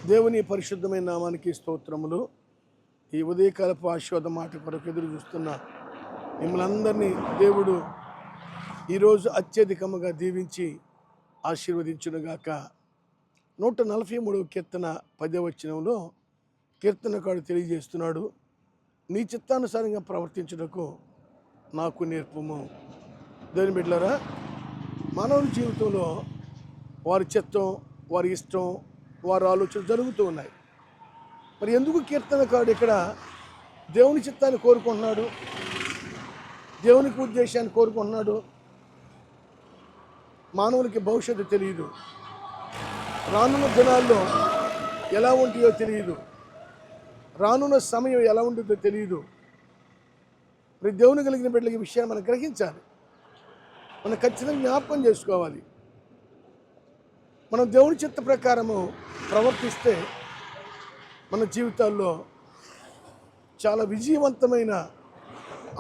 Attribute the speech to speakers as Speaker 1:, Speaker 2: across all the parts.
Speaker 1: దేవుని పరిశుద్ధమైన నామానికి స్తోత్రములు. ఈ ఉదయకాలపు ఆశీర్వాద మాట కొరకు ఎదురు చూస్తున్న మిమ్మల్ని అందరినీ దేవుడు ఈరోజు అత్యధికముగా దీవించి ఆశీర్వదించునుగాక. 143వ కీర్తన 10వ వచనంలో కీర్తనకారుడు తెలియజేస్తున్నాడు, నీ చిత్తానుసారంగా ప్రవర్తించుటకు నాకు నేర్పుము. దేవుని బిడ్డలారా, మానవుల జీవితంలో వారి చిత్తం, వారి ఇష్టం, వారి ఆలోచన జరుగుతూ ఉన్నాయి. మరి ఎందుకు కీర్తనకారుడు ఇక్కడ దేవుని చిత్తాన్ని కోరుకుంటున్నాడు, దేవునికి ఉద్దేశాన్ని కోరుకుంటున్నాడు? మానవులకి భవిష్యత్తు తెలియదు, రానున్న దినాల్లో ఎలా ఉంటాయో తెలియదు, రానున్న సమయం ఎలా ఉంటుందో తెలియదు. మరి దేవుని కలిగిన బిడ్డలకి ఈ విషయాన్ని మనం గ్రహించాలి, మనం ఖచ్చితంగా జ్ఞాపకం చేసుకోవాలి. మనం దేవుని చిత్త ప్రకారము ప్రవర్తిస్తే మన జీవితాల్లో చాలా విజయవంతమైన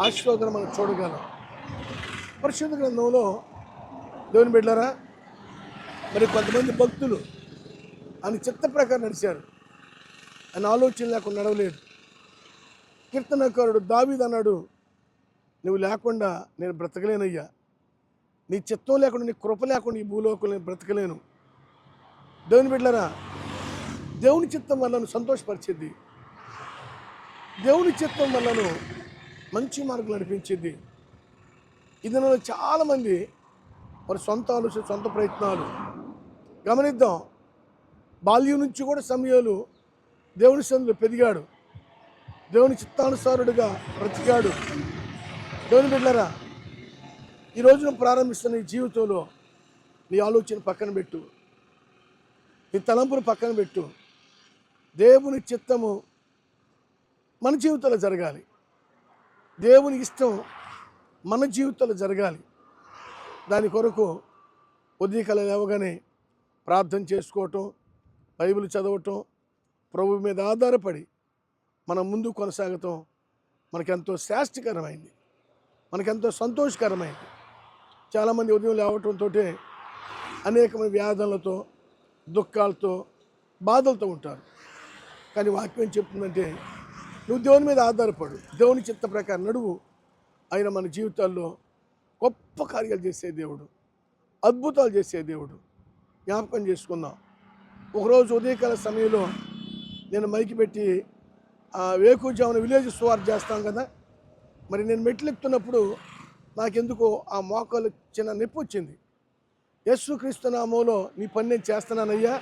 Speaker 1: ఆశీర్వాదం మనం చూడగలం. పరిశుద్ధ గ్రంథంలో దేవుని బిడ్డలారా, మరి కొంతమంది భక్తులు ఆయన చిత్త ప్రకారం నడిచారు, ఆయన ఆలోచన లేకుండా నడవలేదు. కీర్తనకారుడు దావీదు అన్నాడు, నువ్వు లేకుండా నేను బ్రతకలేనయ్యా, నీ చిత్తం లేకుండా, నీ కృప లేకుండా ఈ భూలోకంలో నేను బ్రతకలేను. దేవుని బిడ్డలారా, దేవుని చిత్తం వల్లను సంతోషపరిచేది, దేవుని చిత్తం వల్లను మంచి మార్గం నడిపించేది. ఇది చాలామంది వారి సొంత ఆలోచన, సొంత ప్రయత్నాలు. గమనిద్దాం, బాల్యం నుంచి కూడా సమయాలు దేవుని సన్నిధిలో పెరిగాడు, దేవుని చిత్తానుసారుడిగా బ్రతికాడు. దేవుని బిడ్డలారా, ఈ రోజున ప్రారంభిస్తున్న ఈ జీవితంలో నీ ఆలోచన పక్కన పెట్టు, నీ తలంపును పక్కన పెట్టు. దేవుని చిత్తము మన జీవితంలో జరగాలి, దేవుని ఇష్టం మన జీవితంలో జరగాలి. దాని కొరకు ఉదయకాలం లేవగానే ప్రార్థన చేసుకోవటం, బైబిల్ చదవటం, ప్రభు మీద ఆధారపడి మనం ముందు కొనసాగటం మనకెంతో శ్రేష్టకరమైంది, మనకెంతో సంతోషకరమైంది. చాలామంది ఉదయం లేవటంతో అనేకమైన వ్యాధులతో, దుఃఖాలతో, బాధలతో ఉంటారు. కానీ వాక్యం ఏం చెప్తుందంటే, నువ్వు దేవుని మీద ఆధారపడు, దేవుని చిత్త ప్రకారం నడువు. ఆయన మన జీవితాల్లో గొప్ప కార్యాలు చేసే దేవుడు, అద్భుతాలు చేసే దేవుడు. జ్ఞాపకం చేసుకుందాం, ఒకరోజు ఉదయకాల సమయంలో నేను మైకి పెట్టి వేకుజామున విలేజ్ సువార్త చేస్తాం కదా. మరి నేను మెట్లు ఎక్కుతున్నప్పుడు నాకెందుకో ఆ మోకాలు చిన్న నొప్పి వచ్చింది. యేసుక్రీస్తు నామములో నీ పని నేను చేస్తున్నానయ్యా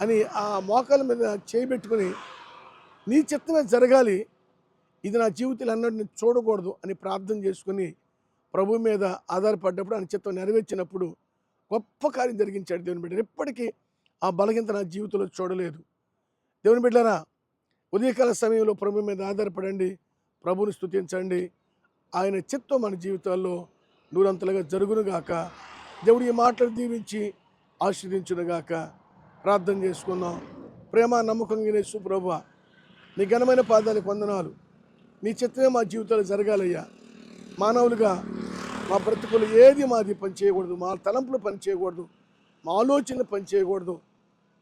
Speaker 1: అని ఆ మోకాల మీద చేయబెట్టుకుని, నీ చిత్తమే జరగాలి, ఇది నా జీవితంలో అన్నట్టు నేను చూడకూడదు అని ప్రార్థన చేసుకుని ప్రభు మీద ఆధారపడ్డప్పుడు ఆయన చిత్తం నెరవేర్చినప్పుడు గొప్ప కార్యం జరిగించాడు దేవుని బిడ్డ. ఎప్పటికీ ఆ బలహీనత నా జీవితంలో చూడలేదు. దేవుని బిడ్డలారా, ఉదయకాల సమయంలో ప్రభు మీద ఆధారపడండి, ప్రభుని స్తుతించండి. ఆయన చిత్తం మన జీవితాల్లో నూరంతలుగా జరుగునుగాక. దేవుడు ఈ మాటలు దీవించి ఆశీర్వదించునుగాక. ప్రార్థన చేసుకుందాం. ప్రేమ నమ్మకం యేసు ప్రభువా, నీ ఘనమైన పాదాలకు వందనాలు. నీ చిత్తమే మా జీవితాలు జరగాలయ్యా. మానవులుగా మా బ్రతుకులు ఏది మాది పని చేయకూడదు, మా తలంపులు పని చేయకూడదు, మా ఆలోచనలు పని చేయకూడదు.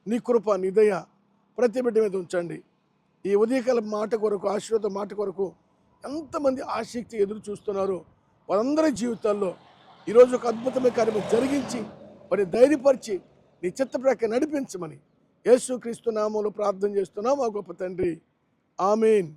Speaker 1: నీ కృప, నీ దయ ప్రతి బిడ్డ మీద ఉంచండి. ఈ ఉదయకాల మాట కొరకు, ఆశీర్వాద మాట కొరకు ఎంతమంది ఆసక్తి ఎదురు చూస్తున్నారో వారందరి జీవితాల్లో ఈరోజు ఒక అద్భుతమైన కార్యం జరిగించి మరి ధైర్యపరిచి నీ చిత్త ప్రకారం నడిపించమని యేసుక్రీస్తు నామములో ప్రార్థన చేస్తున్నాం మా గొప్ప తండ్రి. ఆమేన్.